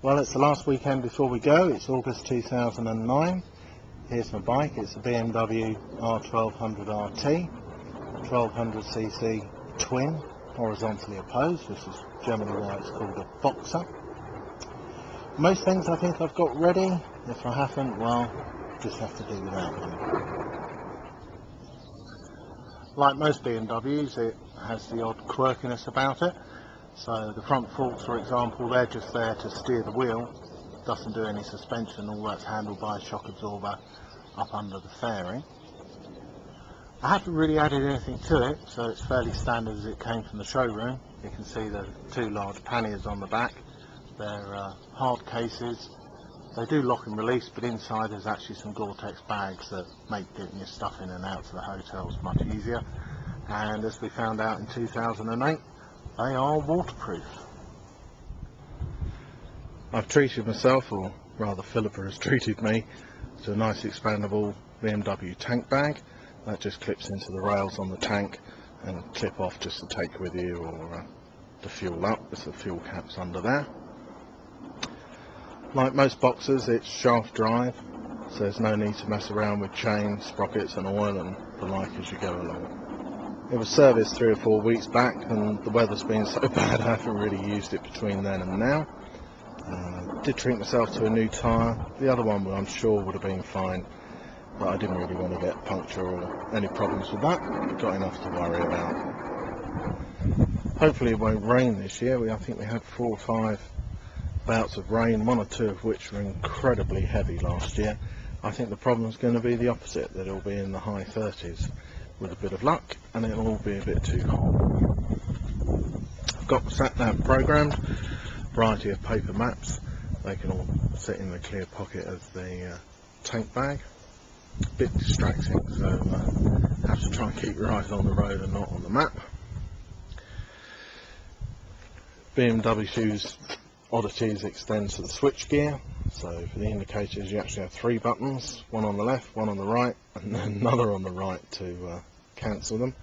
Well, it's the last weekend before we go. It's August 2009. Here's my bike. It's a BMW R1200RT, 1200cc twin, horizontally opposed. This is generally why it's called a boxer. Most things I think I've got ready. If I haven't, well, just have to do without them. Like most BMWs, it has the odd quirkiness about it. So the front forks, for example, they're just there to steer the wheel. Doesn't do any suspension. All that's handled by a shock absorber up under the fairing. I haven't really added anything to it, so it's fairly standard as it came from the showroom. You can see the two large panniers on the back. They're hard cases. They do lock and release, but inside there's actually some Gore-Tex bags that make getting your stuff in and out to the hotels much easier. And as we found out in 2008, they are waterproof. I've treated myself, or rather Philippa has treated me, to a nice expandable BMW tank bag. That just clips into the rails on the tank and clip off just to take with you or to fuel up. There's the fuel caps under there. Like most boxers, it's shaft drive, so there's no need to mess around with chains, sprockets and oil and the like as you go along. It was serviced 3 or 4 weeks back, and the weather's been so bad I haven't really used it between then and now. Did treat myself to a new tyre. The other one I'm sure would have been fine, but I didn't really want to get a puncture or any problems with that. Got enough to worry about. Hopefully it won't rain this year. I think we had 4 or 5 bouts of rain, 1 or 2 of which were incredibly heavy last year. I think the problem's going to be the opposite, that it'll be in the high 30s with a bit of luck, and it'll all be a bit too hot. I've got the sat-nav programmed, variety of paper maps. They can all sit in the clear pocket of the tank bag. A bit distracting, so have to try and keep your eyes on the road and not on the map. BMW's oddities extend to the switch gear. So for the indicators you actually have 3 buttons, one on the left, one on the right, and then another on the right to cancel them.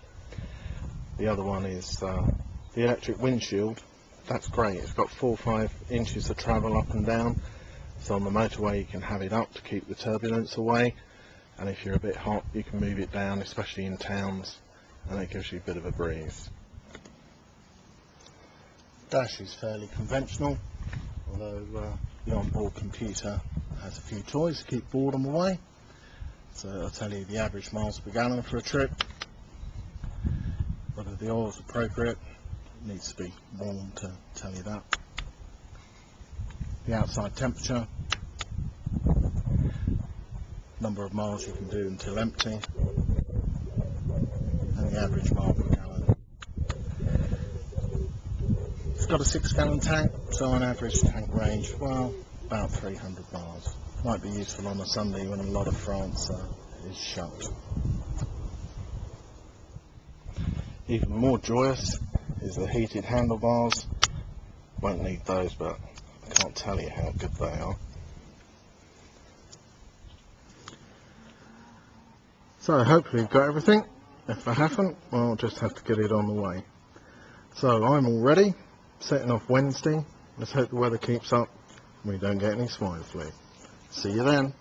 The other one is the electric windshield. That's great. It's got 4 or 5 inches of travel up and down. So on the motorway you can have it up to keep the turbulence away, and if you're a bit hot you can move it down, especially in towns, and it gives you a bit of a breeze. Dash is fairly conventional, although the onboard computer has a few toys to keep boredom away. So I'll tell you the average miles per gallon for a trip, whether the oil is appropriate. It needs to be warm to tell you that. The outside temperature, number of miles you can do until empty, and the average mile per gallon. It's got a 6-gallon tank, so on average tank range, well, about 300 miles. Might be useful on a Sunday when a lot of France is shut. Even more joyous is the heated handlebars. Won't need those, but I can't tell you how good they are. So hopefully you've got everything. If I haven't, well, I'll just have to get it on the way. So I'm all ready, setting off Wednesday. Let's hope the weather keeps up and we don't get any swine flu. See you then.